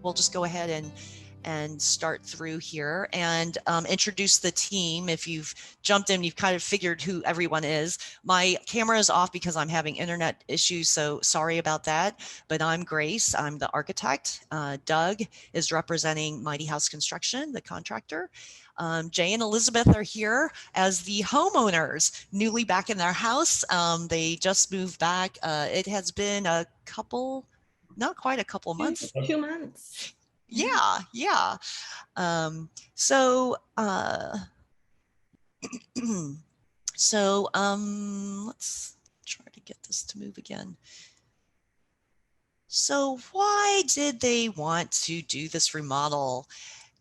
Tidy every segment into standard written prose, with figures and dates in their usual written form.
we'll just go ahead and start through here and introduce the team. If you've jumped in, you've kind of figured who everyone is. My camera is off because I'm having internet issues, so sorry about that. But I'm Grace, I'm the architect. Doug is representing Mighty House Construction, the contractor. Jay and Elizabeth are here as the homeowners, newly back in their house. They just moved back. It has been a couple, not quite a couple months. 2 months. Yeah. So, let's try to get this to move again. So why did they want to do this remodel?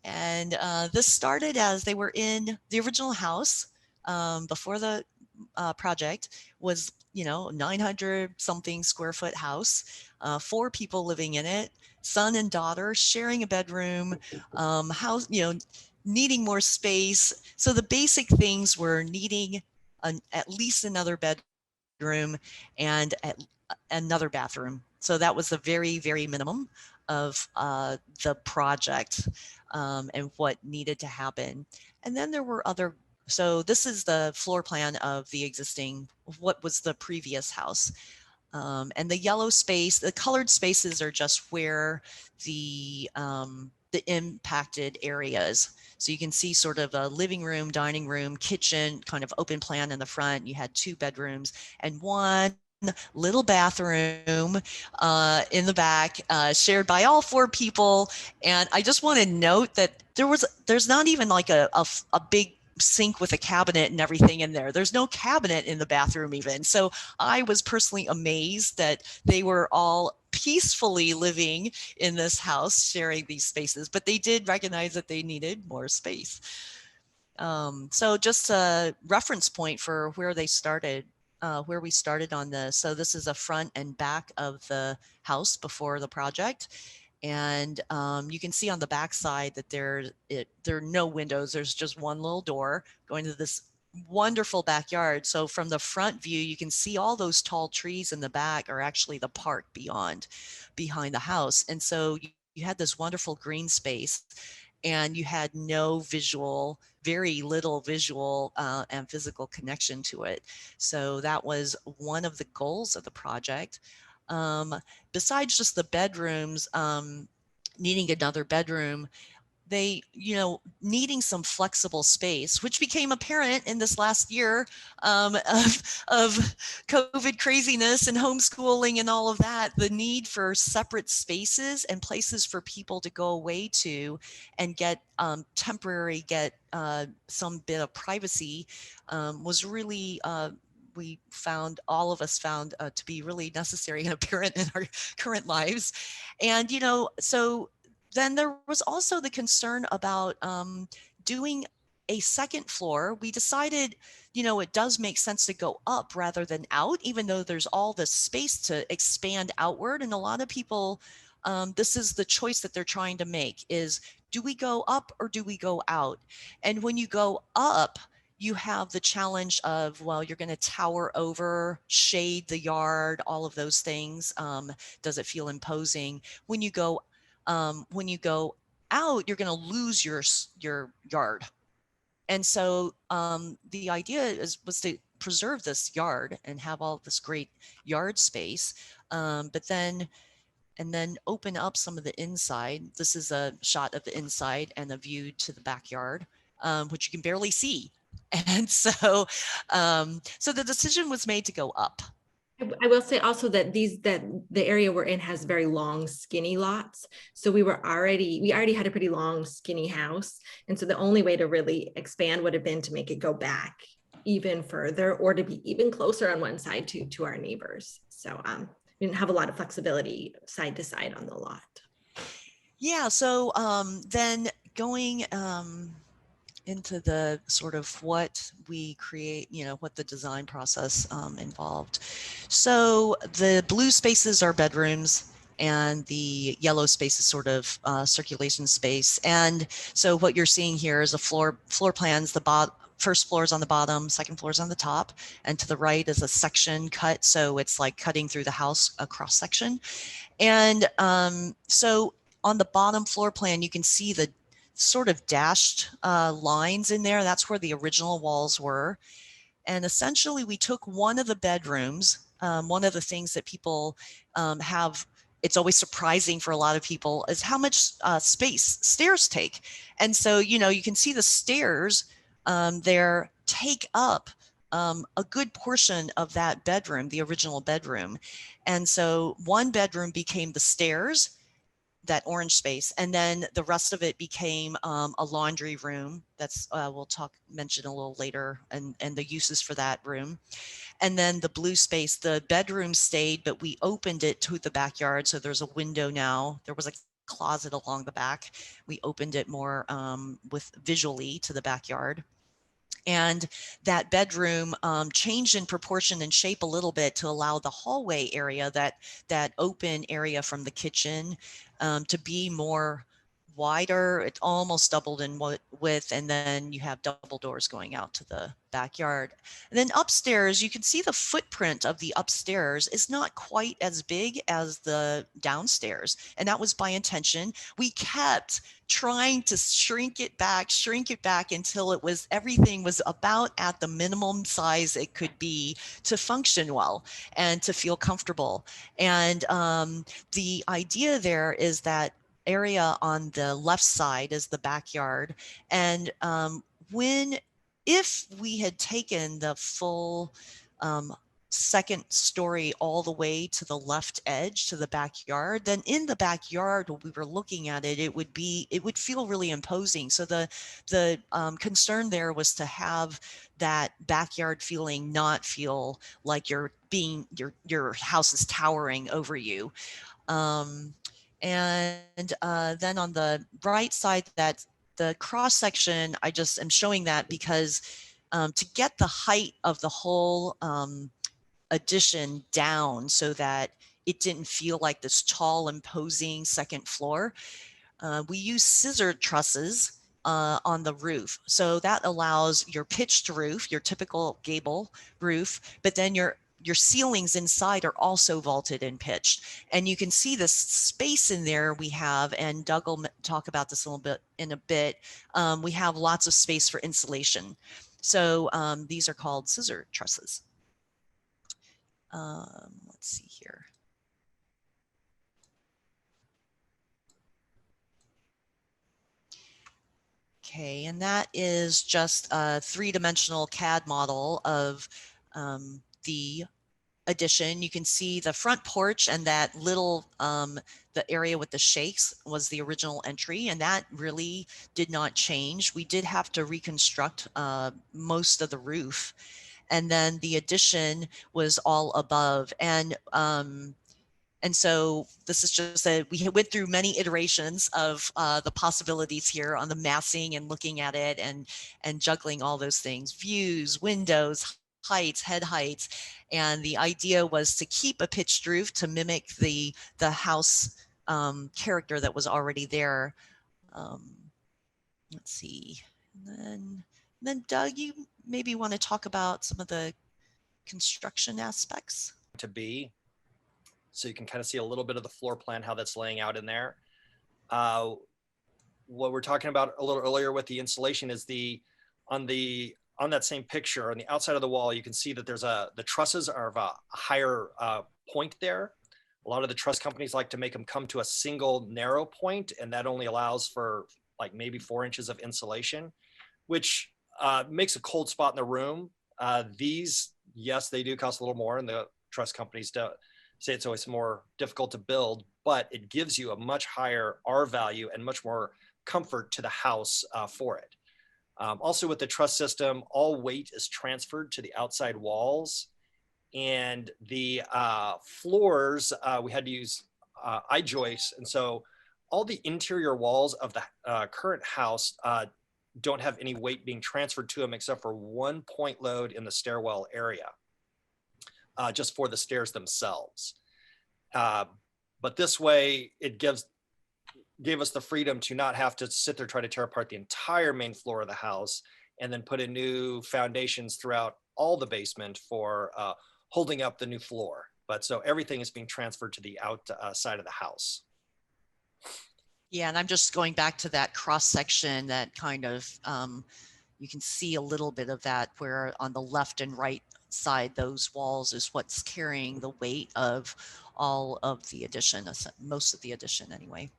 And this started as they were in the original house before the project was, 900 something square foot house, 4 people living in it, son and daughter sharing a bedroom, house, needing more space. So the basic things were needing at least another bedroom and another bathroom. So that was the very, very minimum of the project and what needed to happen. And then there were other, so this is the floor plan of the existing, what was the previous house. And the yellow space, the colored spaces are just where the impacted areas. So you can see sort of a living room, dining room, kitchen, kind of open plan in the front. You had 2 bedrooms and 1 little bathroom in the back, shared by all 4 people. And I just want to note that there's not even like a big sink with a cabinet and everything in there. There's no cabinet in the bathroom even. So I was personally amazed that they were all peacefully living in this house, sharing these spaces, but they did recognize that they needed more space. So just a reference point for where they started, where we started on this. So this is a front and back of the house before the project. And you can see on the back side that there are no windows. There's just one little door going to this wonderful backyard. So from the front view, you can see all those tall trees in the back are actually the park behind the house. And so you had this wonderful green space and you had no visual, very little visual and physical connection to it. So that was one of the goals of the project. Besides just the bedrooms, needing another bedroom, they, needing some flexible space, which became apparent in this last year of COVID craziness and homeschooling and all of that, the need for separate spaces and places for people to go away to and get some bit of privacy was really all of us found to be really necessary and apparent in our current lives. And, so then there was also the concern about doing a second floor. We decided, it does make sense to go up rather than out, even though there's all this space to expand outward. And a lot of people, this is the choice that they're trying to make is, do we go up or do we go out? And when you go up, you have the challenge of, well, you're going to tower over, shade the yard, all of those things. Does it feel imposing? When you go out, you're going to lose your yard. And so the idea was to preserve this yard and have all this great yard space, but then open up some of the inside. This is a shot of the inside and a view to the backyard, which you can barely see. And so the decision was made to go up. I will say also that the area we're in has very long, skinny lots. So we already had a pretty long, skinny house. And so the only way to really expand would have been to make it go back even further or to be even closer on one side to our neighbors. So we didn't have a lot of flexibility side to side on the lot. Yeah, so then going into the sort of what we create, what the design process involved. So the blue spaces are bedrooms and the yellow space is sort of circulation space. And so what you're seeing here is a floor plans, first floor is on the bottom, second floor is on the top, and to the right is a section cut. So it's like cutting through the house, a cross section. And so on the bottom floor plan, you can see the sort of dashed lines in there. That's where the original walls were. And essentially, we took one of the bedrooms. One of the things that people have, it's always surprising for a lot of people, is how much space stairs take. And so, you know, you can see the stairs there take up a good portion of that bedroom, the original bedroom. And so one bedroom became the stairs, that orange space, and then the rest of it became a laundry room. That's we'll mention a little later, and the uses for that room. And then the blue space, the bedroom stayed, but we opened it to the backyard. So there's a window now. There was a closet along the back. We opened it more with visually to the backyard. And that bedroom changed in proportion and shape a little bit to allow the hallway area, that open area from the kitchen, to be more wider. It almost doubled in width, and then you have double doors going out to the backyard. And then upstairs, you can see the footprint of the upstairs is not quite as big as the downstairs, and that was by intention. We kept trying to shrink it back until everything was about at the minimum size it could be to function well and to feel comfortable. And the idea there is that area on the left side is the backyard. And if we had taken the full second story all the way to the left edge to the backyard, then in the backyard, when we were looking at it, it would feel really imposing. So the concern there was to have that backyard feeling not feel like your house is towering over you. Then on the right side, that the cross section, I just am showing that because to get the height of the whole addition down so that it didn't feel like this tall, imposing second floor, we use scissor trusses on the roof. So that allows your pitched roof, your typical gable roof, but then your ceilings inside are also vaulted and pitched. And you can see the space in there we have, and Doug will talk about this a little bit in a bit. We have lots of space for insulation. So these are called scissor trusses. Let's see here. Okay, and that is just a three-dimensional CAD model of the addition. You can see the front porch, and that little, the area with the shakes was the original entry, and that really did not change. We did have to reconstruct most of the roof, and then the addition was all above. And so this is just we went through many iterations of the possibilities here on the massing and looking at it and juggling all those things, views, windows, heights, head heights. And the idea was to keep a pitched roof to mimic the house character that was already there. Let's see. And then Doug, you maybe want to talk about some of the construction aspects. To be. So you can kind of see a little bit of the floor plan, how that's laying out in there. What we're talking about a little earlier with the insulation is on that same picture on the outside of the wall, you can see that there's the trusses are of a higher point there. A lot of the truss companies like to make them come to a single narrow point, and that only allows for like maybe 4 inches of insulation, which makes a cold spot in the room. These, yes, they do cost a little more, and the truss companies say it's always more difficult to build, but it gives you a much higher R value and much more comfort to the house for it. Also with the truss system, all weight is transferred to the outside walls, and the floors, we had to use I-joists. And so all the interior walls of the current house don't have any weight being transferred to them except for 1 point load in the stairwell area. Just for the stairs themselves. But this way, it gave us the freedom to not have to sit there try to tear apart the entire main floor of the house and then put in new foundations throughout all the basement for holding up the new floor. But so everything is being transferred to the outside of the house. Yeah, and I'm just going back to that cross section that kind of, you can see a little bit of that where on the left and right side, those walls is what's carrying the weight of all of the addition, most of the addition anyway.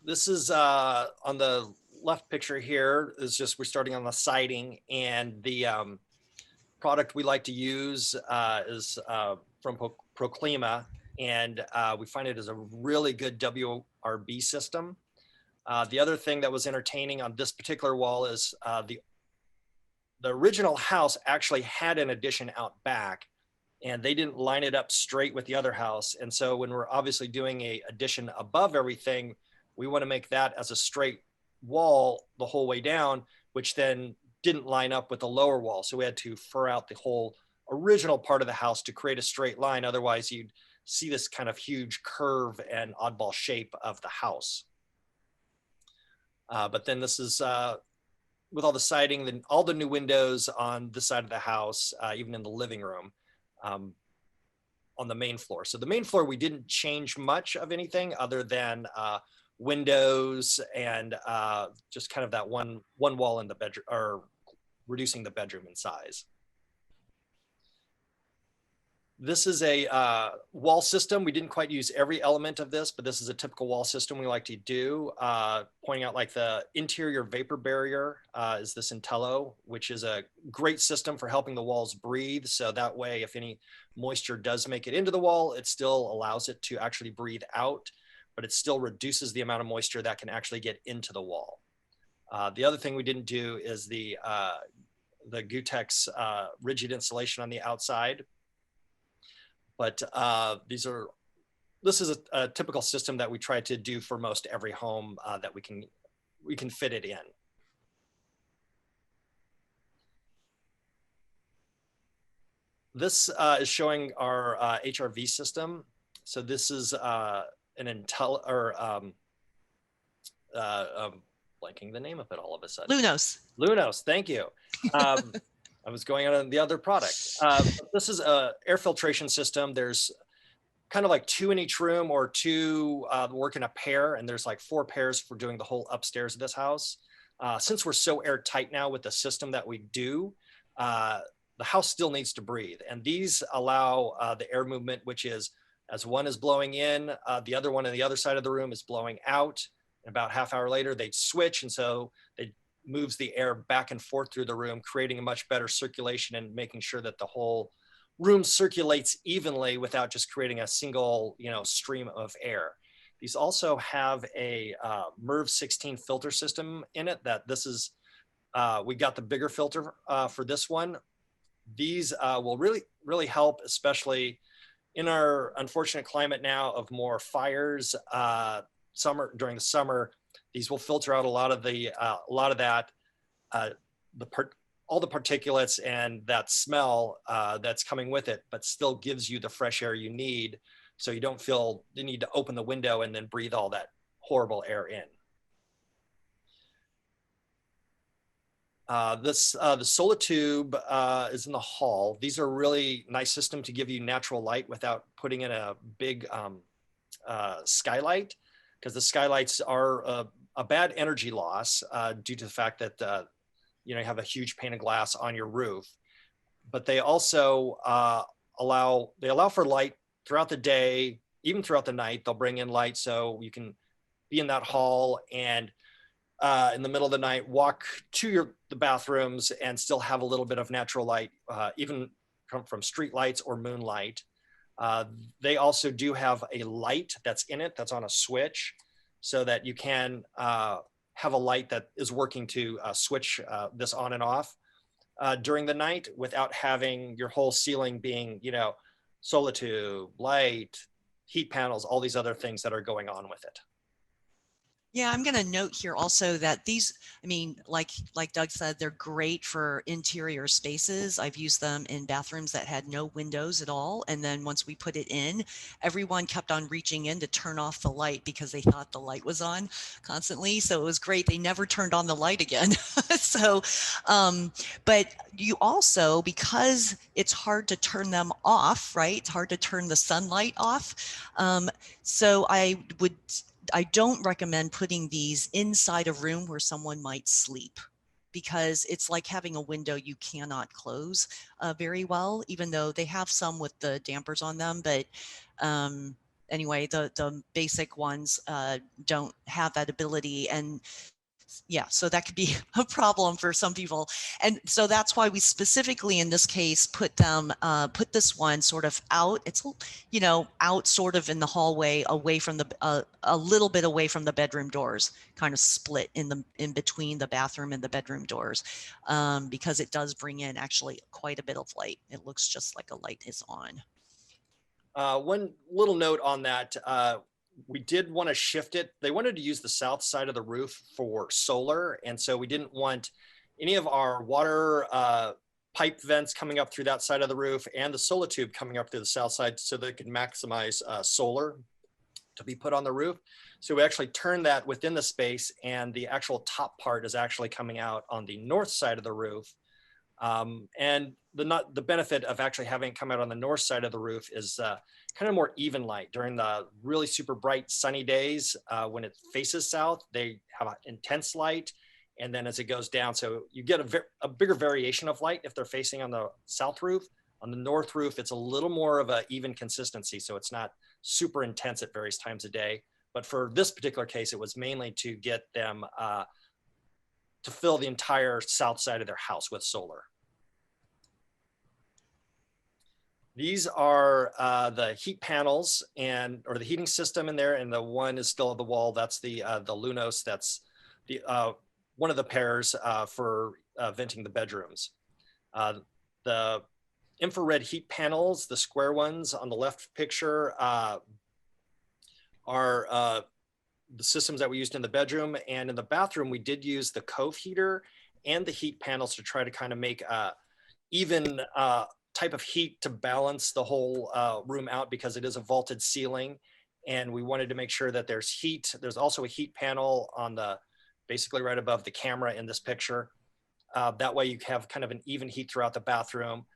This is on the left picture here is just, we're starting on the siding, and the product we like to use is from Proclima, and we find it is a really good WRB system. The other thing that was entertaining on this particular wall is the original house actually had an addition out back, and they didn't line it up straight with the other house. And so when we're obviously doing a addition above everything, we want to make that as a straight wall the whole way down, which then didn't line up with the lower wall. So we had to fur out the whole original part of the house to create a straight line. Otherwise you'd see this kind of huge curve and oddball shape of the house. But then this is with all the siding, then all the new windows on this side of the house, even in the living room, on the main floor. So the main floor, we didn't change much of anything other than windows and just kind of that one wall in the bedroom, or reducing the bedroom in size. This is a wall system. We didn't quite use every element of this, but this is a typical wall system we like to do. Pointing out like the interior vapor barrier is this Intello, which is a great system for helping the walls breathe. So that way, if any moisture does make it into the wall, it still allows it to actually breathe out, but it still reduces the amount of moisture that can actually get into the wall. The other thing we didn't do is the Gutex rigid insulation on the outside. But this is a typical system that we try to do for most every home that we can fit it in. This is showing our Hrv system. So this is an Intel, or blanking the name of it all of a sudden. Lunos. Lunos, thank you. I was going on the other product. This is a air filtration system. There's kind of like 2 in each room, or 2 work in a pair, and there's like 4 pairs for doing the whole upstairs of this house. Since we're so airtight now with the system that we do, the house still needs to breathe. And these allow the air movement, which is, as one is blowing in, the other one on the other side of the room is blowing out. And about half hour later, they switch. And so they moves the air back and forth through the room, creating a much better circulation and making sure that the whole room circulates evenly without just creating a single, stream of air. These also have a Hrv 16 filter system in it. We got the bigger filter for this one. These will really help, especially in our unfortunate climate now of more fires. During the summer, these will filter out a lot of that, all the particulates and that smell that's coming with it, but still gives you the fresh air you need, so you don't feel the need to open the window and then breathe all that horrible air in. The Solitube is in the hall. These are a really nice system to give you natural light without putting in a big skylight, because the skylights are a bad energy loss due to the fact that you have a huge pane of glass on your roof. But they also allow for light throughout the day, even throughout the night. They'll bring in light so you can be in that hall and in the middle of the night walk to the bathrooms and still have a little bit of natural light, even from street lights or moonlight. They also do have a light that's in it, that's on a switch, so that you can have a light that is working to switch this on and off during the night without having your whole ceiling being, Solitube, light, heat panels, all these other things that are going on with it. Yeah, I'm going to note here also that these, I mean, like Doug said, they're great for interior spaces. I've used them in bathrooms that had no windows at all. And then once we put it in, everyone kept on reaching in to turn off the light because they thought the light was on constantly. So it was great. They never turned on the light again. So, but you also, because it's hard to turn them off, right? It's hard to turn the sunlight off. So I don't recommend putting these inside a room where someone might sleep, because it's like having a window you cannot close very well, even though they have some with the dampers on them. But anyway, the basic ones don't have that ability. And yeah, so that could be a problem for some people. And so that's why we specifically in this case put this one sort of out. It's, you know, out sort of in the hallway, away from the a little bit away from the bedroom doors, kind of split in between the bathroom and the bedroom doors, because it does bring in actually quite a bit of light. It looks just like a light is on. One little note on that, we did want to shift it. They wanted to use the south side of the roof for solar. And so we didn't want any of our water pipe vents coming up through that side of the roof and the solar tube coming up through the south side, so they could maximize solar to be put on the roof. So we actually turned that within the space, and the actual top part is actually coming out on the north side of the roof. And the benefit of actually having it come out on the north side of the roof is kind of more even light during the really super bright sunny days. When it faces south, they have an intense light, and then as it goes down, so you get a bigger variation of light if they're facing on the south roof. On the north roof, it's a little more of an even consistency, so it's not super intense at various times of day. But for this particular case, it was mainly to get them to fill the entire south side of their house with solar. These are the heat panels or the heating system in there, and the one is still at the wall. That's the Lunos. That's the one of the pairs for venting the bedrooms. The infrared heat panels, the square ones on the left picture, are the systems that we used in the bedroom. And in the bathroom, we did use the Cove heater and the heat panels to try to kind of make even type of heat to balance the whole room out, because it is a vaulted ceiling. And we wanted to make sure that there's heat. There's also a heat panel on basically right above the camera in this picture. That way you have kind of an even heat throughout the bathroom.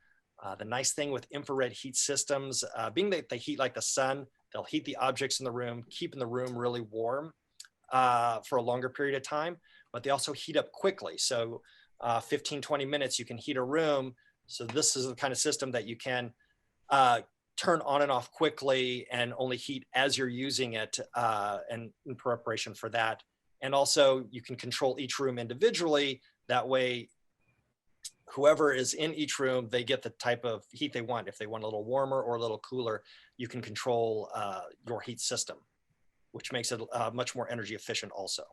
The nice thing with infrared heat systems, being that they heat like the sun, they'll heat the objects in the room, keeping the room really warm for a longer period of time, but they also heat up quickly. So 15, 20 minutes, you can heat a room. So this is the kind of system that you can turn on and off quickly and only heat as you're using it, and in preparation for that. And also you can control each room individually. That way, whoever is in each room, they get the type of heat they want. If they want a little warmer or a little cooler, you can control your heat system, which makes it much more energy efficient also.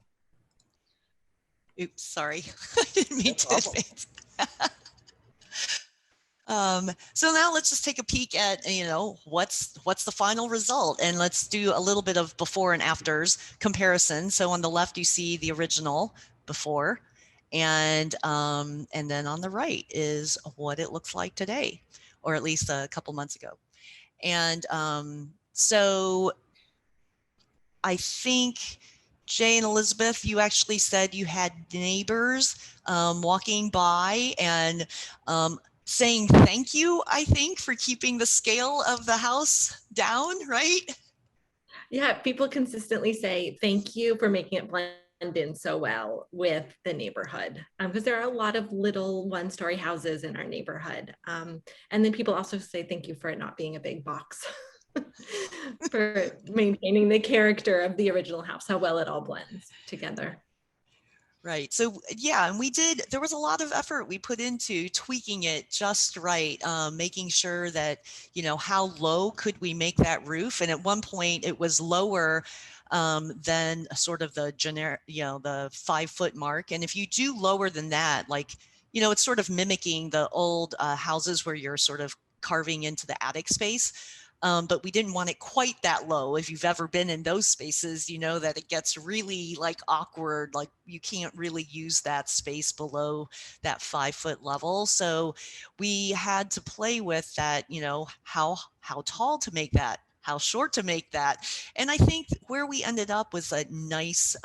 Oops, sorry. I didn't mean to advance. So now let's just take a peek at, you know, what's the final result, and let's do a little bit of before and afters comparison. So on the left, you see the original before, and then on the right is what it looks like today, or at least a couple months ago. And so I think, Jay and Elizabeth, you actually said you had neighbors walking by and saying thank you, I think, for keeping the scale of the house down, right? Yeah, people consistently say thank you for making it blend in so well with the neighborhood, because there are a lot of little one-story houses in our neighborhood. And then people also say thank you for it not being a big box, for maintaining the character of the original house, how well it all blends together. Right. So yeah, and there was a lot of effort we put into tweaking it just right, making sure that, you know, how low could we make that roof? And at one point it was lower than sort of the generic, you know, the 5-foot mark. And if you do lower than that, like, you know, it's sort of mimicking the old houses where you're sort of carving into the attic space. but we didn't want it quite that low. If you've ever been in those spaces, you know that it gets really like awkward, like you can't really use that space below that 5-foot level. So we had to play with that, you know, how tall to make that, how short to make that. And I think where we ended up was a nice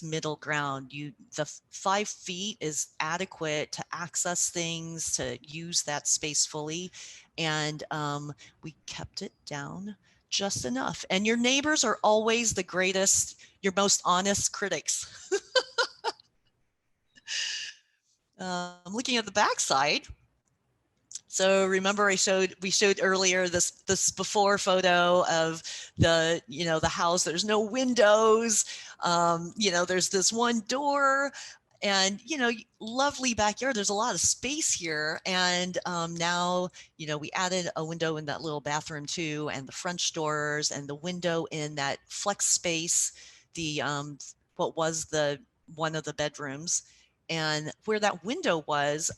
middle ground. The 5 feet is adequate to access things, to use that space fully. And we kept it down just enough. And your neighbors are always the greatest, your most honest critics. Looking at the backside. So remember we showed earlier this before photo of the, you know, the house. There's no windows. You know, there's this one door, and, you know, lovely backyard. There's a lot of space here. And now, you know, we added a window in that little bathroom too, and the French doors, and the window in that flex space, the what was one of the bedrooms. And where that window was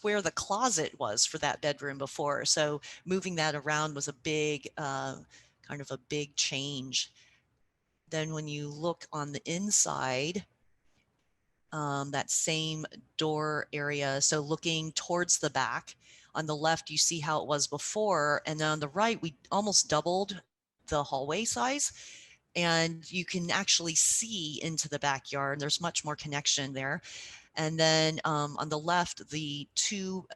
where the closet was for that bedroom before. So moving that around was a big, kind of a big change. Then when you look on the inside, that same door area, so looking towards the back, on the left, you see how it was before. And then on the right, we almost doubled the hallway size. And you can actually see into the backyard. There's much more connection there. And then on the left, the 2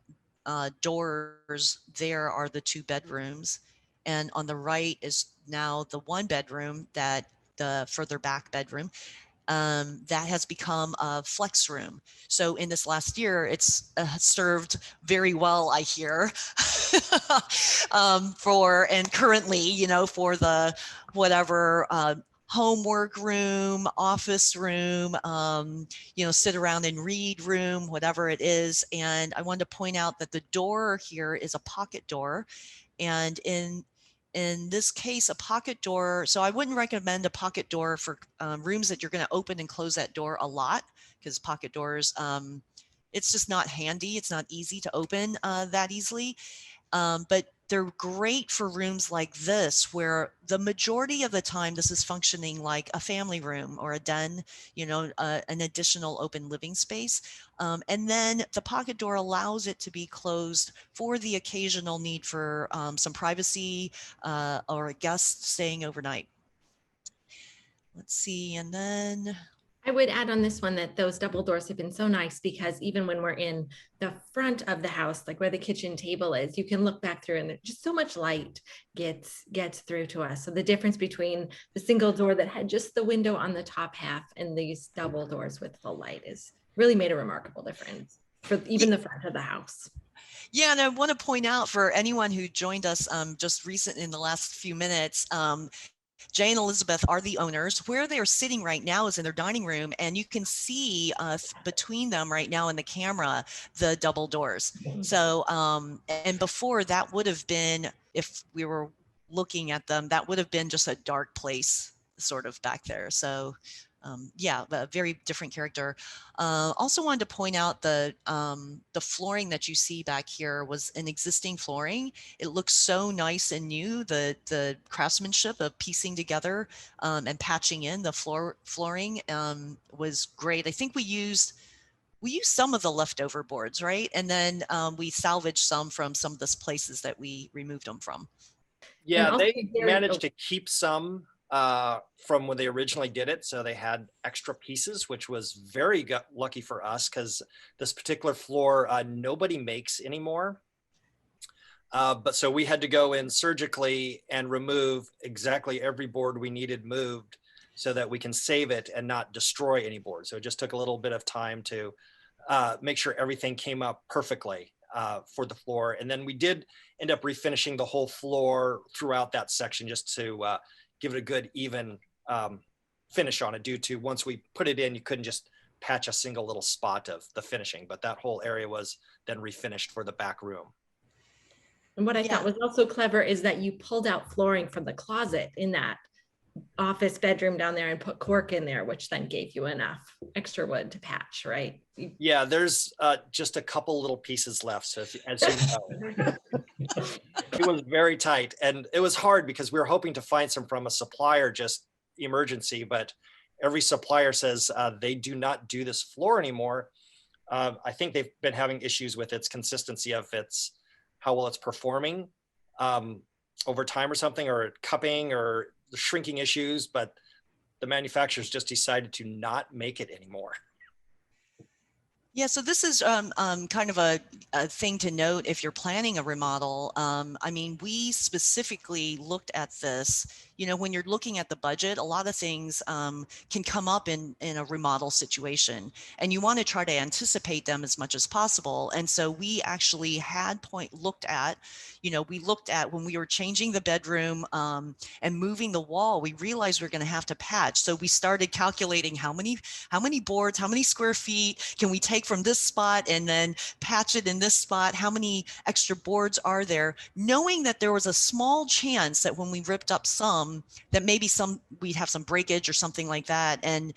doors there are the 2 bedrooms. And on the right is now the 1 bedroom, that the further back bedroom, that has become a flex room. So in this last year, it's served very well, I hear, and currently, you know, for the whatever homework room, office room, you know, sit around and read room, whatever it is. And I wanted to point out that the door here is a pocket door. And in this case, a pocket door, so I wouldn't recommend a pocket door for rooms that you're going to open and close that door a lot, because pocket doors, it's just not handy. It's not easy to open that easily. But they're great for rooms like this, where the majority of the time this is functioning like a family room or a den, you know, an additional open living space. And then the pocket door allows it to be closed for the occasional need for some privacy or a guest staying overnight. Let's see, and then I would add on this one that those double doors have been so nice, because even when we're in the front of the house, like where the kitchen table is, you can look back through and just so much light gets through to us. So the difference between the single door that had just the window on the top half and these double doors with full light is really made a remarkable difference for even the front of the house. Yeah, and I want to point out for anyone who joined us just recent in the last few minutes, Jay and Elizabeth are the owners. Where they're sitting right now is in their dining room, and you can see between them right now in the camera the double doors. So, and before that would have been, if we were looking at them, that would have been just a dark place sort of back there. So yeah, a very different character. Also wanted to point out the flooring that you see back here was an existing flooring. It looks so nice and new. The craftsmanship of piecing together and patching in the flooring was great. I think we used some of the leftover boards, right? And then we salvaged some from some of the places that we removed them from. Yeah, they managed to keep some from when they originally did it. So they had extra pieces, which was very lucky for us, because this particular floor nobody makes anymore. But so we had to go in surgically and remove exactly every board we needed moved, so that we can save it and not destroy any board. So it just took a little bit of time to make sure everything came up perfectly for the floor. And then we did end up refinishing the whole floor throughout that section, just to give it a good even finish on it, due to once we put it in, you couldn't just patch a single little spot of the finishing, but that whole area was then refinished for the back room. And what I thought was also clever is that you pulled out flooring from the closet in that office bedroom down there and put cork in there, which then gave you enough extra wood to patch, right? Yeah, there's just a couple little pieces left. So as you know. It was very tight, and it was hard because we were hoping to find some from a supplier, just emergency, but every supplier says they do not do this floor anymore. I think they've been having issues with its consistency of how well it's performing over time or something, or cupping or shrinking issues, but the manufacturers just decided to not make it anymore. Yeah, so this is kind of a thing to note if you're planning a remodel. I mean, we specifically looked at this. You know, when you're looking at the budget, a lot of things can come up in a remodel situation, and you want to try to anticipate them as much as possible. And so we actually had looked at, you know, we looked at when we were changing the bedroom and moving the wall, we realized we we're going to have to patch. So we started calculating how many boards, how many square feet can we take from this spot and then patch it in this spot? How many extra boards are there? Knowing that there was a small chance that when we ripped up some, that maybe we'd have some breakage or something like that. And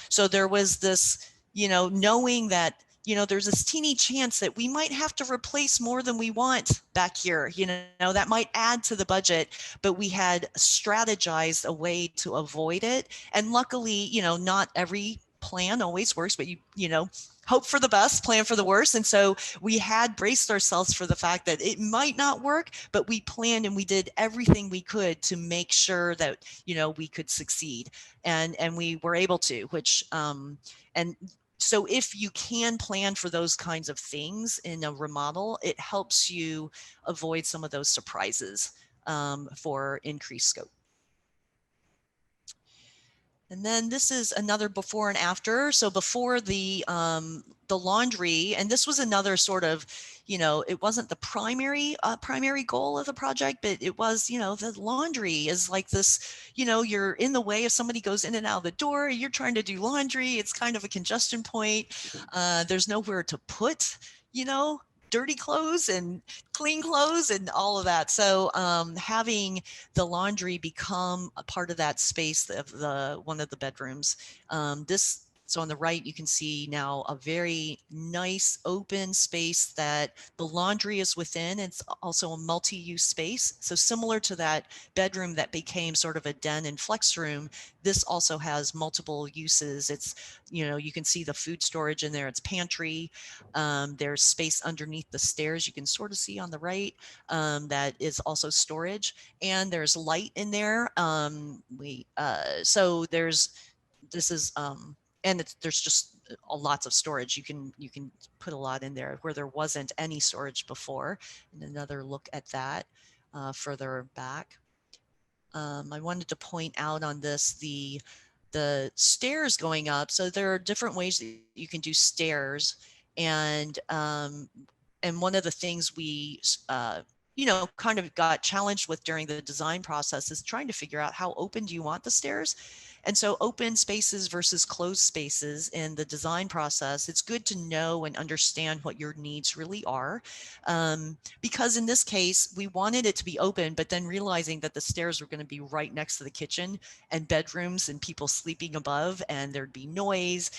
so there was this, you know, knowing that, you know, there's this teeny chance that we might have to replace more than we want back here. You know, that might add to the budget, but we had strategized a way to avoid it. And luckily, you know, not every plan always works, but you know, hope for the best, plan for the worst. And so we had braced ourselves for the fact that it might not work, but we planned and we did everything we could to make sure that, you know, we could succeed. And we were able to, which, and so if you can plan for those kinds of things in a remodel, it helps you avoid some of those surprises for increased scope. And then this is another before and after. So before the laundry, and this was another sort of, you know, it wasn't the primary goal of the project, but it was, you know, the laundry is like this, you know, you're in the way if somebody goes in and out of the door, you're trying to do laundry. It's kind of a congestion point. There's nowhere to put, you know, dirty clothes and clean clothes and all of that. So having the laundry become a part of that space of one of the bedrooms. So on the right, you can see now a very nice open space that the laundry is within. It's also a multi-use space. So similar to that bedroom that became sort of a den and flex room, this also has multiple uses. It's, you know, you can see the food storage in there. It's pantry. There's space underneath the stairs. You can sort of see on the right that is also storage, and there's light in there. So there's, this is, and there's just lots of storage. You can put a lot in there where there wasn't any storage before. And another look at that further back. I wanted to point out on this, the stairs going up. So there are different ways that you can do stairs. And one of the things we, you know, kind of got challenged with during the design process is trying to figure out how open do you want the stairs? And so open spaces versus closed spaces in the design process, it's good to know and understand what your needs really are. Because in this case, we wanted it to be open, but then realizing that the stairs were going to be right next to the kitchen and bedrooms and people sleeping above, and there'd be noise.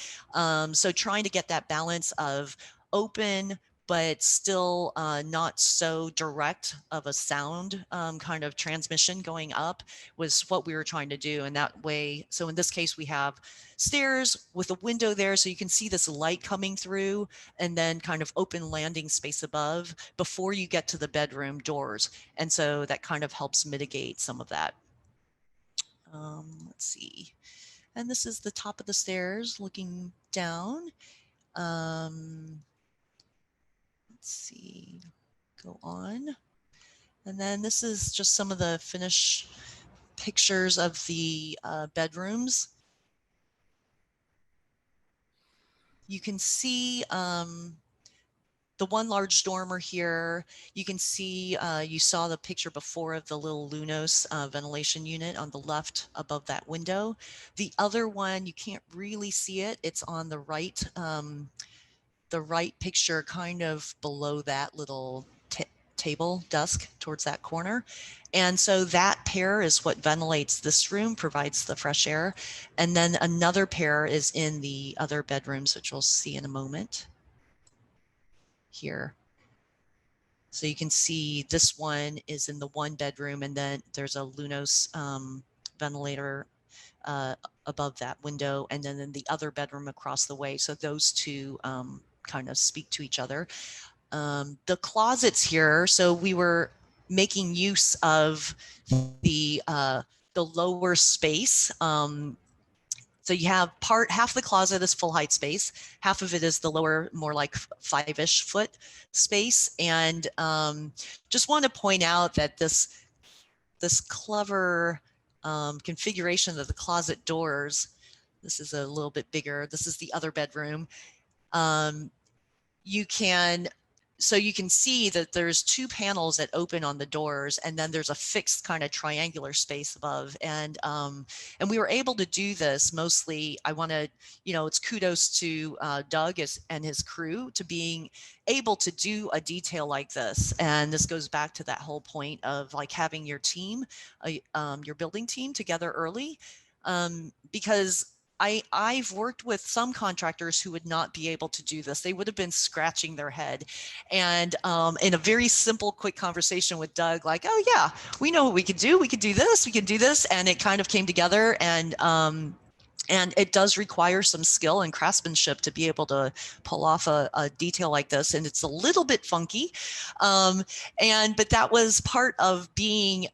So trying to get that balance of open, but still not so direct of a sound kind of transmission going up was what we were trying to do. And that way, so in this case, we have stairs with a window there so you can see this light coming through, and then kind of open landing space above before you get to the bedroom doors. And so that kind of helps mitigate some of that. Let's see. And this is the top of the stairs looking down. Let's see, go on. And then this is just some of the finished pictures of the bedrooms. You can see the one large dormer here. You can see, you saw the picture before of the little Lunos ventilation unit on the left above that window. The other one, you can't really see it. It's on the right picture, kind of below that little table desk towards that corner. And so that pair is what ventilates this room, provides the fresh air. And then another pair is in the other bedrooms, which we'll see in a moment here. So you can see this one is in the 1 bedroom, and then there's a Lunos ventilator above that window, and then in the other bedroom across the way. So those two kind of speak to each other. The closets here, so we were making use of the lower space. So you have half the closet is full height space, half of it is the lower, more like 5-ish foot space. And just want to point out that this clever configuration of the closet doors, this is a little bit bigger. This is the other bedroom. You can see that there's 2 panels that open on the doors, and then there's a fixed kind of triangular space above. And we were able to do this mostly. I want to, it's kudos to Doug and his crew to being able to do a detail like this. And this goes back to that whole point of like having your team, your building team together early, because I've worked with some contractors who would not be able to do this. They would have been scratching their head. And in a very simple, quick conversation with Doug, like, oh yeah, we know what we could do. We could do this, we could do this. And it kind of came together. And it does require some skill and craftsmanship to be able to pull off a detail like this. And it's a little bit funky. But that was part of being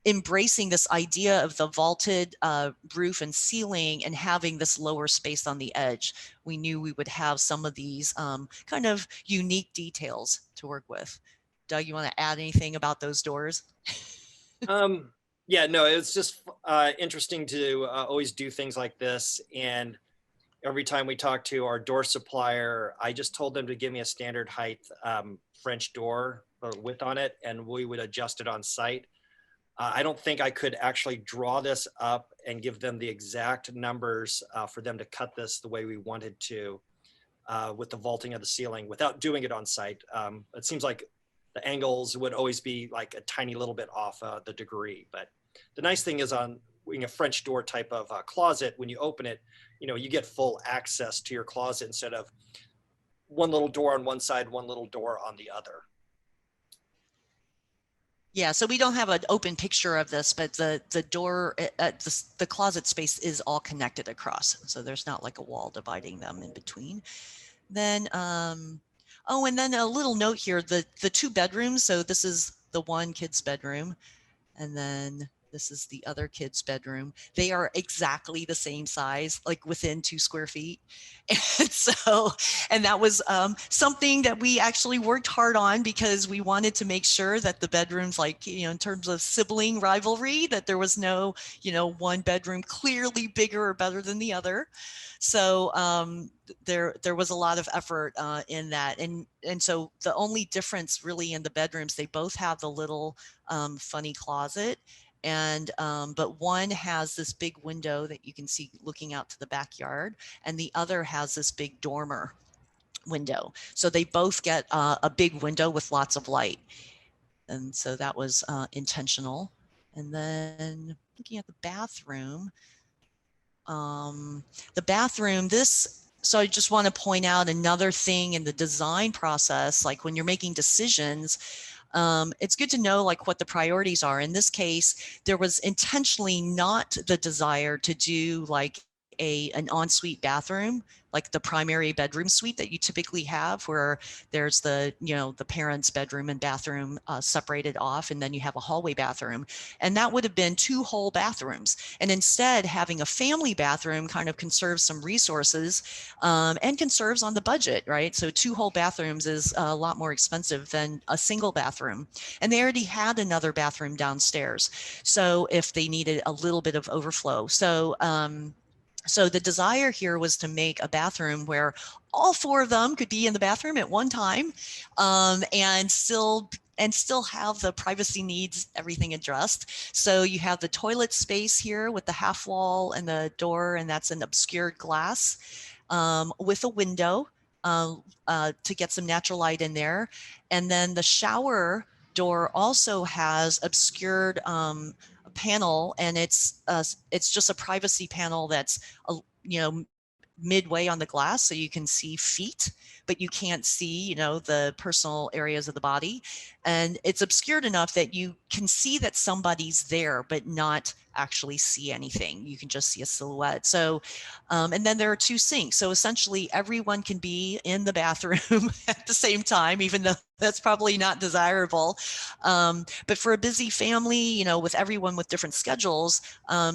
embracing this idea of the vaulted roof and ceiling and having this lower space on the edge. We knew we would have some of these kind of unique details to work with. Doug, you want to add anything about those doors? Yeah, no, it's just interesting to always do things like this. And every time we talk to our door supplier, I just told them to give me a standard height French door width on it, and we would adjust it on site. I don't think I could actually draw this up and give them the exact numbers for them to cut this the way we wanted to with the vaulting of the ceiling without doing it on site. It seems like the angles would always be like a tiny little bit off the degree. But the nice thing is on a French door type of closet, when you open it, you get full access to your closet instead of one little door on one side, one little door on the other. Yeah, so we don't have an open picture of this, but the door, the closet space is all connected across. So there's not like a wall dividing them in between. Then, oh, and then a little note here, the 2 bedrooms. So this is the one kid's bedroom, and then this is the other kid's bedroom. They are exactly the same size, like within 2 square feet. And that was something that we actually worked hard on because we wanted to make sure that the bedrooms, like, in terms of sibling rivalry, that there was no, one bedroom clearly bigger or better than the other. So there was a lot of effort in that. And so the only difference really in the bedrooms, they both have the little funny closet. And but one has this big window that you can see looking out to the backyard, and the other has this big dormer window. So they both get a big window with lots of light. And so that was intentional. And then looking at the bathroom, so I just want to point out another thing in the design process, like when you're making decisions, it's good to know like what the priorities are. In this case, there was intentionally not the desire to do like an ensuite bathroom, like the primary bedroom suite that you typically have, where there's the parents' bedroom and bathroom separated off, and then you have a hallway bathroom. And that would have been 2 whole bathrooms. And instead, having a family bathroom kind of conserves some resources and conserves on the budget, right? So 2 whole bathrooms is a lot more expensive than a single bathroom. And they already had another bathroom downstairs, so if they needed a little bit of overflow. So the desire here was to make a bathroom where all 4 of them could be in the bathroom at one time, and still have the privacy needs, everything addressed. So you have the toilet space here with the half wall and the door, and that's an obscured glass with a window to get some natural light in there. And then the shower door also has obscured panel, and it's just a privacy panel that's midway on the glass, so you can see feet, but you can't see, you know, the personal areas of the body. And it's obscured enough that you can see that somebody's there, but not actually see anything. You can just see a silhouette. So, and then there are 2 sinks. So essentially everyone can be in the bathroom at the same time, even though that's probably not desirable. But for a busy family, you know, with everyone with different schedules,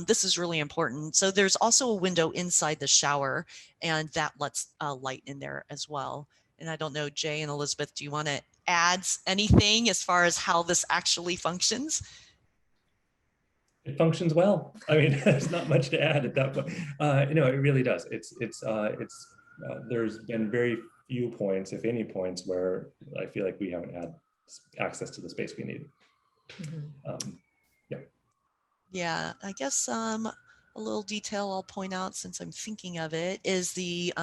this is really important. So there's also a window inside the shower, and that lets light in there as well. And I don't know, Jay and Elizabeth, do you want to add anything as far as how this actually functions? It functions well. I mean, there's not much to add at that point. It really does. There's been very few points, if any points, where I feel like we haven't had access to the space we need. Yeah. Yeah, I guess a little detail I'll point out since I'm thinking of it is the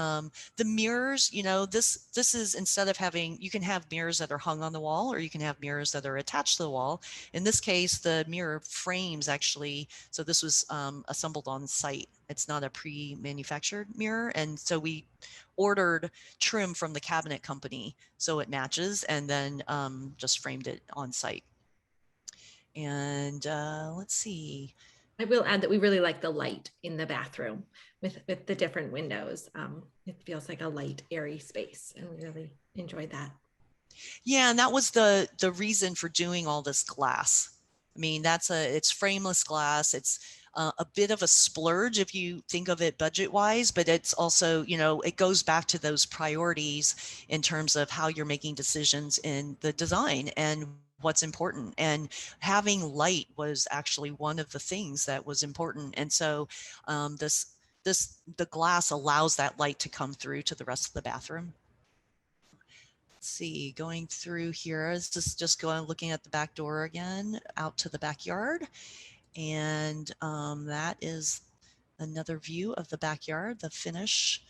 mirrors. You know, this is, instead of having, you can have mirrors that are hung on the wall, or you can have mirrors that are attached to the wall. In this case, the mirror frames actually, so this was assembled on site. It's not a pre-manufactured mirror, and so we ordered trim from the cabinet company so it matches, and then just framed it on site. And let's see. I will add that we really like the light in the bathroom with the different windows. It feels like a light, airy space, and we really enjoyed that. Yeah, and that was the reason for doing all this glass. I mean, it's frameless glass. It's a bit of a splurge if you think of it budget-wise, but it's also, you know, it goes back to those priorities in terms of how you're making decisions in the design and what's important. And having light was actually one of the things that was important. And so the glass allows that light to come through to the rest of the bathroom. Let's see, going through here, this is just looking at the back door again, out to the backyard. And that is another view of the backyard, the finish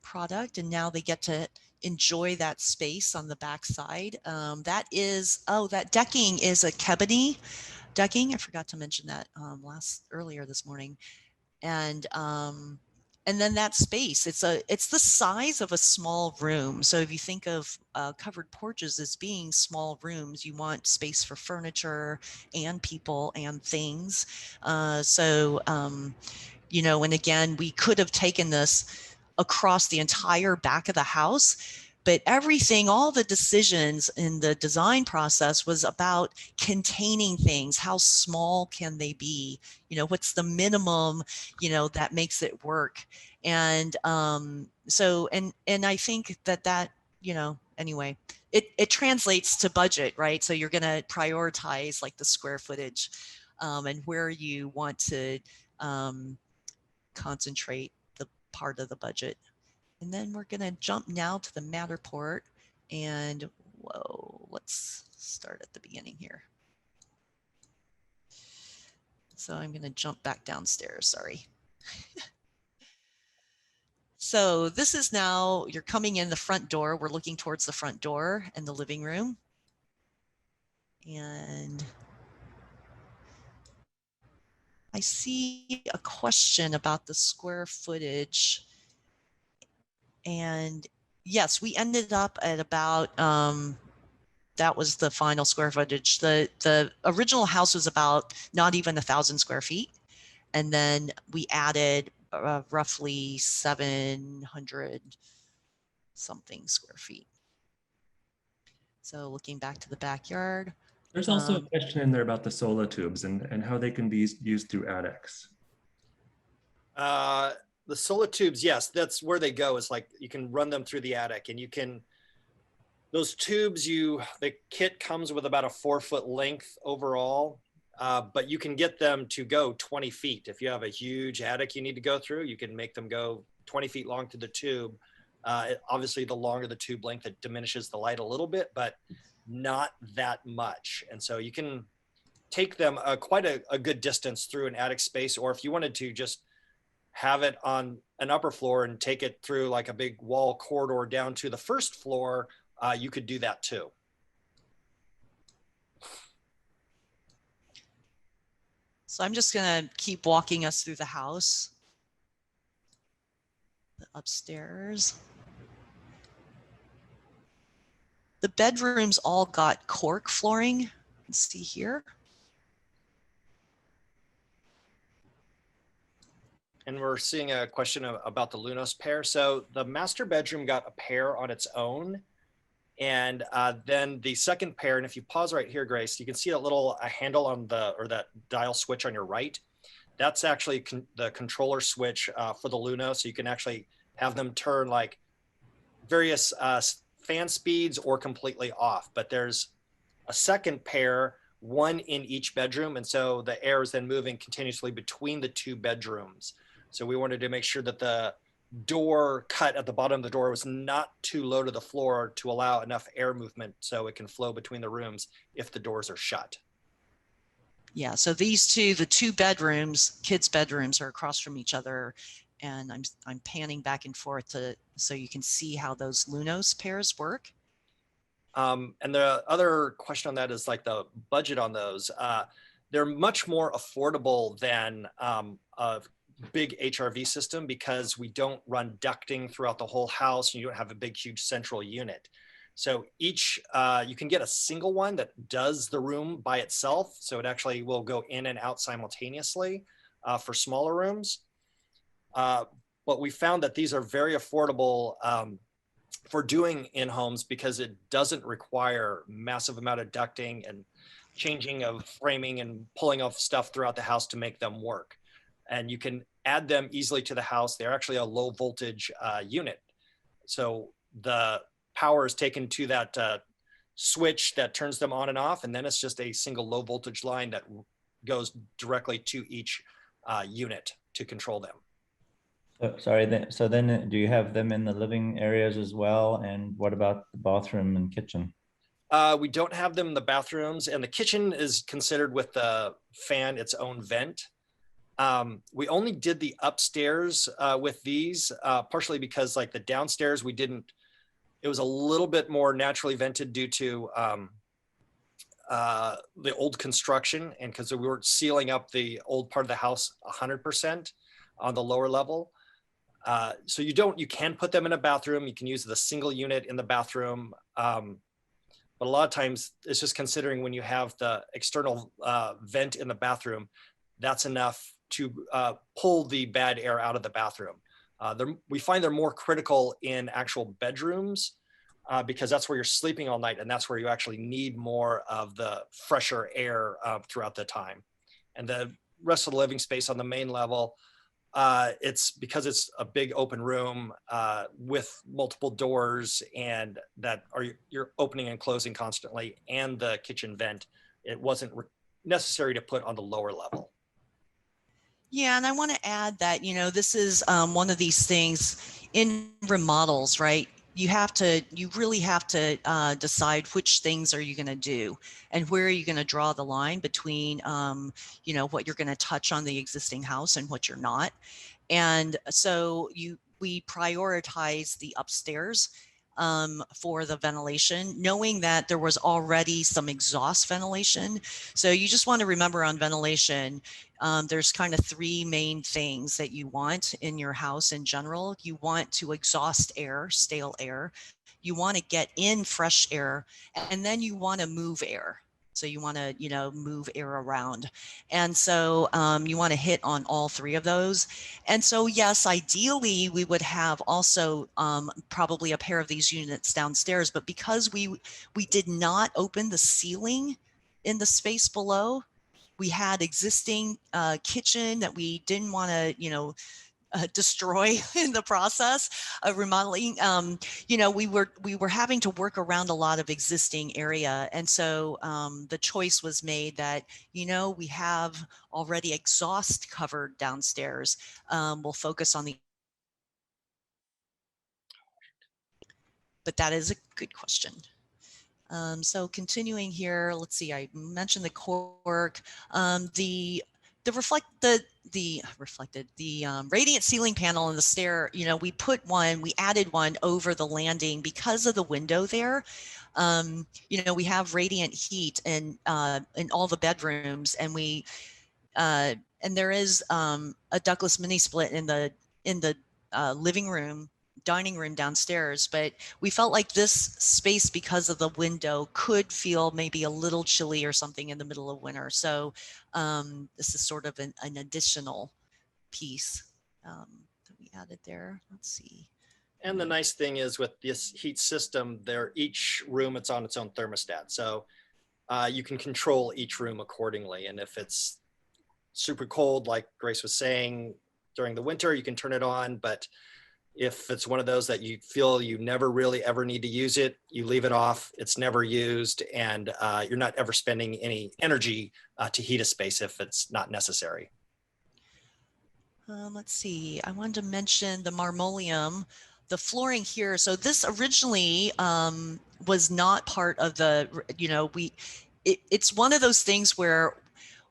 product. And now they get to enjoy that space on the back side. That decking is a Kebony decking. I forgot to mention that earlier this morning. And then that space, it's the size of a small room. So if you think of covered porches as being small rooms, you want space for furniture and people and things. You know, and again, we could have taken this across the entire back of the house, but everything, all the decisions in the design process was about containing things. How small can they be? You know, what's the minimum, you know, that makes it work? And so I think that, you know, anyway, it translates to budget, right? So you're going to prioritize like the square footage and where you want to concentrate the part of the budget. And then we're going to jump now to the Matterport, and whoa, let's start at the beginning here. So I'm going to jump back downstairs, sorry. So this is now, you're coming in the front door. We're looking towards the front door and the living room. And I see a question about the square footage. And yes, we ended up at about, that was the final square footage. The original house was about not even 1,000 square feet. And then we added roughly 700 something square feet. So looking back to the backyard. There's also a question in there about the solar tubes and how they can be used through attics. The solar tubes, yes, that's where they go. It's like you can run them through the attic, and you can, those tubes, the kit comes with about a 4-foot length overall, but you can get them to go 20 feet. If you have a huge attic you need to go through, you can make them go 20 feet long through the tube. Obviously, the longer the tube length, it diminishes the light a little bit, but not that much. And so you can take them quite a good distance through an attic space, or if you wanted to just have it on an upper floor and take it through like a big wall corridor down to the first floor, you could do that too. So I'm just going to keep walking us through the house. the upstairs. The bedrooms all got cork flooring. You can see here. And we're seeing a question about the Lunos pair. So the master bedroom got a pair on its own. And then the second pair, and if you pause right here, Grace, you can see that little handle on or that dial switch on your right. That's actually the controller switch for the Luno. So you can actually have them turn like various fan speeds or completely off. But there's a second pair, one in each bedroom. And so the air is then moving continuously between the two bedrooms. So we wanted to make sure that the door cut at the bottom of the door was not too low to the floor to allow enough air movement so it can flow between the rooms if the doors are shut. Yeah, so these two, the two bedrooms, kids' bedrooms, are across from each other, and I'm panning back and forth so you can see how those Lunos pairs work. And the other question on that is like the budget on those. They're much more affordable than a big HRV system because we don't run ducting throughout the whole house and you don't have a big, huge central unit. So each, you can get a single one that does the room by itself. So it actually will go in and out simultaneously for smaller rooms. But we found that these are very affordable for doing in homes because it doesn't require massive amount of ducting and changing of framing and pulling off stuff throughout the house to make them work. And you can add them easily to the house. They're actually a low voltage unit. So the power is taken to that switch that turns them on and off. And then it's just a single low voltage line that goes directly to each unit to control them. So then do you have them in the living areas as well? And what about the bathroom and kitchen? We don't have them in the bathrooms, and the kitchen is considered with the fan its own vent. We only did the upstairs with these, partially because like the downstairs, it was a little bit more naturally vented due to the old construction, and because we weren't sealing up the old part of the house 100% on the lower level. So you can put them in a bathroom. You can use the single unit in the bathroom. But a lot of times it's just considering when you have the external vent in the bathroom, that's enough to pull the bad air out of the bathroom. We find they're more critical in actual bedrooms because that's where you're sleeping all night, and that's where you actually need more of the fresher air throughout the time. And the rest of the living space on the main level, it's because it's a big open room with multiple doors and you're opening and closing constantly, and the kitchen vent, it wasn't necessary to put on the lower level. Yeah, and I want to add that, this is one of these things in remodels, right? You really have to decide which things are you going to do and where are you going to draw the line between, what you're going to touch on the existing house and what you're not. And so we prioritize the upstairs for the ventilation, knowing that there was already some exhaust ventilation. So you just want to remember on ventilation, there's kind of three main things that you want in your house in general. You want to exhaust air, stale air. You want to get in fresh air, and then you want to move air. So you want to, move air around. And so you want to hit on all three of those. And so, yes, ideally, we would have also probably a pair of these units downstairs. But because we did not open the ceiling in the space below, we had existing kitchen that we didn't want to, destroy in the process of remodeling. We were having to work around a lot of existing area. And so the choice was made that, we have already exhaust covered downstairs. We'll focus on but that is a good question. So continuing here, let's see, I mentioned the cork, the radiant ceiling panel and the stair, we added one over the landing because of the window there. We have radiant heat in all the bedrooms, and and there is a ductless mini split in the living room, dining room downstairs, but we felt like this space, because of the window, could feel maybe a little chilly or something in the middle of winter. So this is sort of an additional piece that we added there. Let's see. And the nice thing is with this heat system, there each room, it's on its own thermostat. So you can control each room accordingly. And if it's super cold, like Grace was saying, during the winter, you can turn it on. But if it's one of those that you feel you never really ever need to use it, you leave it off. It's never used, and you're not ever spending any energy to heat a space if it's not necessary. Let's see. I wanted to mention the Marmoleum, the flooring here. So this originally was not part of the, it's one of those things where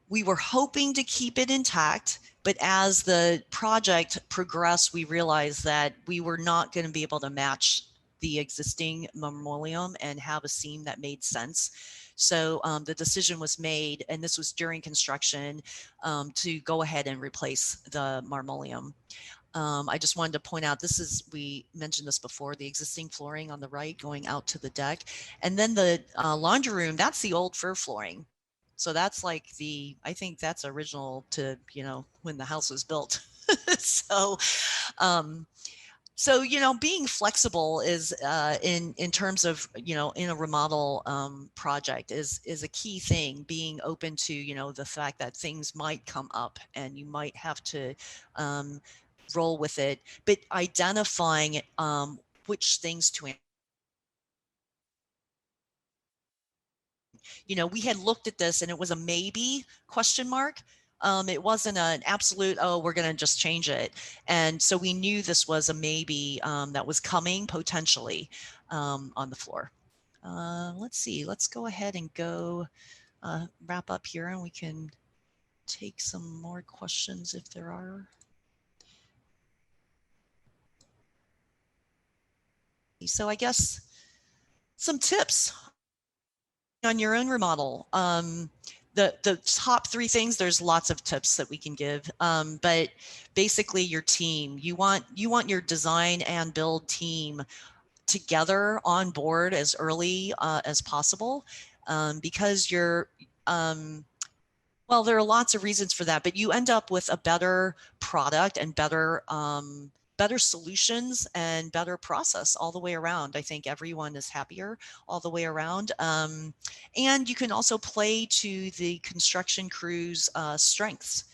we were hoping to keep it intact, but as the project progressed, we realized that we were not going to be able to match the existing Marmoleum and have a seam that made sense. So the decision was made, and this was during construction, to go ahead and replace the Marmoleum. I just wanted to point out, we mentioned this before, the existing flooring on the right going out to the deck. And then the laundry room, that's the old fir flooring. So that's like I think that's original to, when the house was built. So, being flexible is in terms of, in a remodel project is a key thing. Being open to, the fact that things might come up and you might have to roll with it, but identifying which things to. We had looked at this and it was a maybe question mark. It wasn't an absolute, oh, we're going to just change it. And so we knew this was a maybe that was coming potentially on the floor. Let's see, let's go ahead and go wrap up here, and we can take some more questions if there are. So I guess some tips on your own remodel. The top 3 things, there's lots of tips that we can give, but basically your team, you want your design and build team together on board as early as possible, because well, there are lots of reasons for that, but you end up with a better product and better solutions and better process all the way around. I think everyone is happier all the way around. And you can also play to the construction crew's strengths.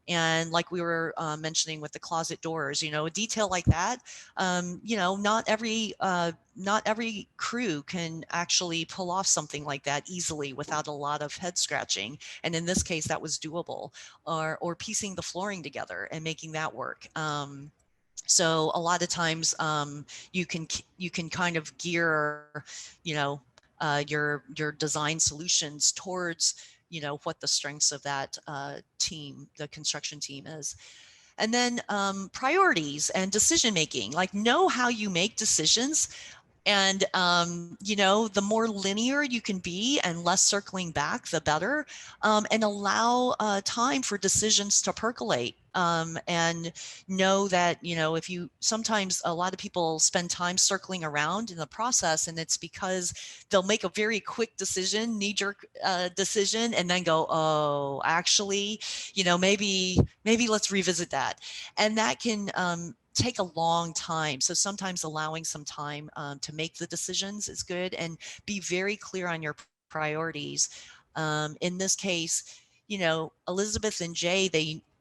And like we were mentioning with the closet doors, a detail like that, not every crew can actually pull off something like that easily without a lot of head scratching. And in this case, that was doable. Or piecing the flooring together and making that work. So a lot of times you can kind of gear, your design solutions towards, what the strengths of that team, the construction team is. And then priorities and decision making, like know how you make decisions. And, the more linear you can be and less circling back, the better, and allow time for decisions to percolate. And know that, if sometimes a lot of people spend time circling around in the process, and it's because they'll make a very quick decision, knee-jerk decision, and then go, oh, actually, maybe let's revisit that. And that can take a long time. So sometimes allowing some time to make the decisions is good, and be very clear on your priorities. In this case, Elizabeth and Jay,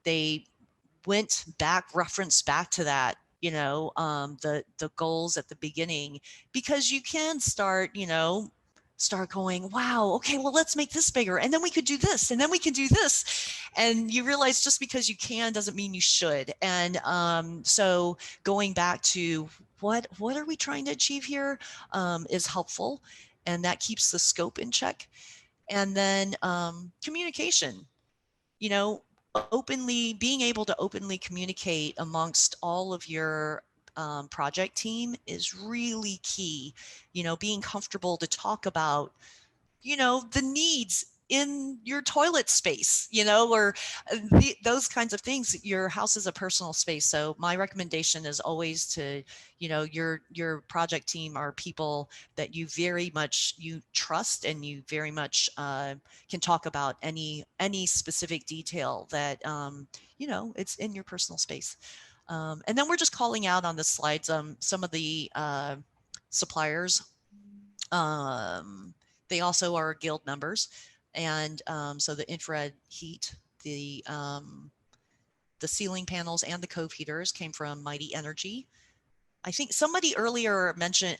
they went back, referenced back to that, the goals at the beginning, because you can start going, wow, okay, well, let's make this bigger. And then we could do this, and then we can do this. And you realize just because you can doesn't mean you should. And so going back to what are we trying to achieve here is helpful. And that keeps the scope in check. And then communication, being able to openly communicate amongst all of your project team is really key. Being comfortable to talk about, the needs in your toilet space, or those kinds of things. Your house is a personal space. So my recommendation is always to, your project team are people that you very much, you trust, and you very much can talk about any specific detail that, it's in your personal space. And then we're just calling out on the slides some of the suppliers. They also are guild members. And so the infrared heat, the ceiling panels and the cove heaters came from Mighty Energy. I think somebody earlier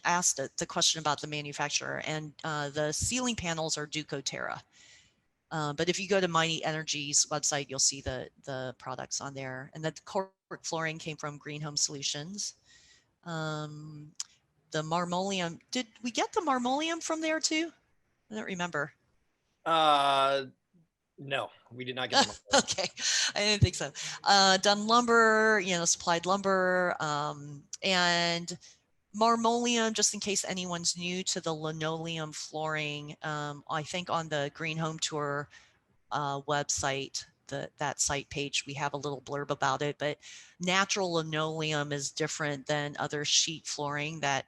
asked the question about the manufacturer, and the ceiling panels are Ducoterra. But if you go to Mighty Energy's website, you'll see the products on there. And the cork flooring came from Green Home Solutions. The Marmoleum, did we get the Marmoleum from there too? I don't remember. No, we did not get them. Okay, I didn't think so. Done lumber, supplied lumber, and Marmoleum, just in case anyone's new to the linoleum flooring. I think on the Green Home Tour website, that site page, we have a little blurb about it, but natural linoleum is different than other sheet flooring that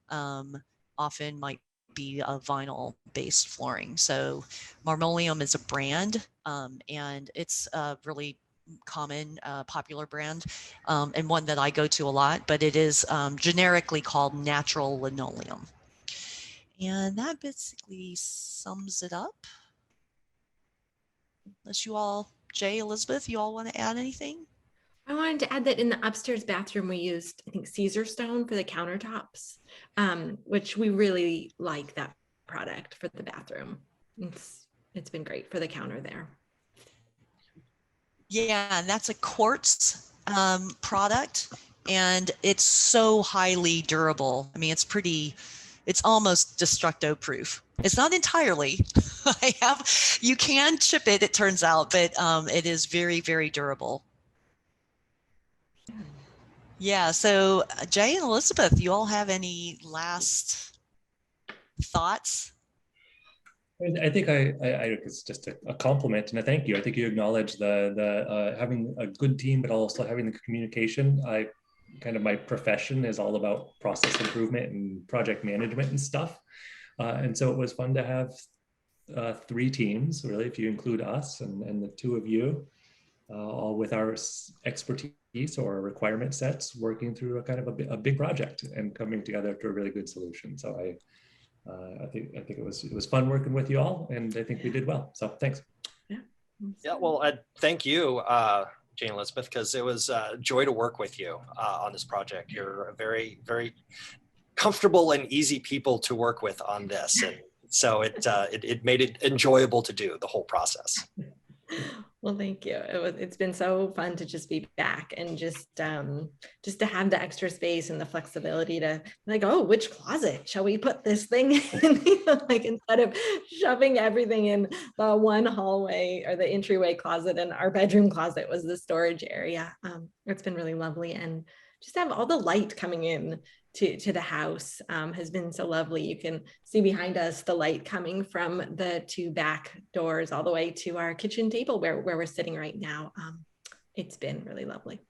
often might be a vinyl based flooring. So Marmoleum is a brand, and it's a really common, popular brand, and one that I go to a lot, but it is generically called natural linoleum. And that basically sums it up. Unless you all, Jay, Elizabeth, you all want to add anything? I wanted to add that in the upstairs bathroom, we used, I think, Scissor stone for the countertops, which we really like that product for the bathroom. It's been great for the counter there. Yeah, and that's a quartz product, and it's so highly durable. I mean, it's almost destructo proof. It's not entirely. You can chip it, it turns out, but it is very, very durable. Yeah, so Jay and Elizabeth, you all have any last thoughts? I think it's just a compliment and a thank you. I think you acknowledge the having a good team, but also having the communication. My profession is all about process improvement and project management and stuff. And so it was fun to have 3 teams, really, if you include us and the 2 of you, all with our expertise or requirement sets, working through a big project and coming together to a really good solution. So I think it was fun working with you all, and I think we did well. So thanks. Yeah, well, thank you, Jane Elizabeth, because it was a joy to work with you on this project. You're a very, very comfortable and easy people to work with on this, and so it made it enjoyable to do the whole process. Well, thank you. It's been so fun to just be back and just to have the extra space and the flexibility to which closet shall we put this thing in? Instead of shoving everything in the one hallway or the entryway closet, and our bedroom closet was the storage area. It's been really lovely, and just have all the light coming in to the house has been so lovely. You can see behind us the light coming from the 2 back doors all the way to our kitchen table where we're sitting right now. It's been really lovely.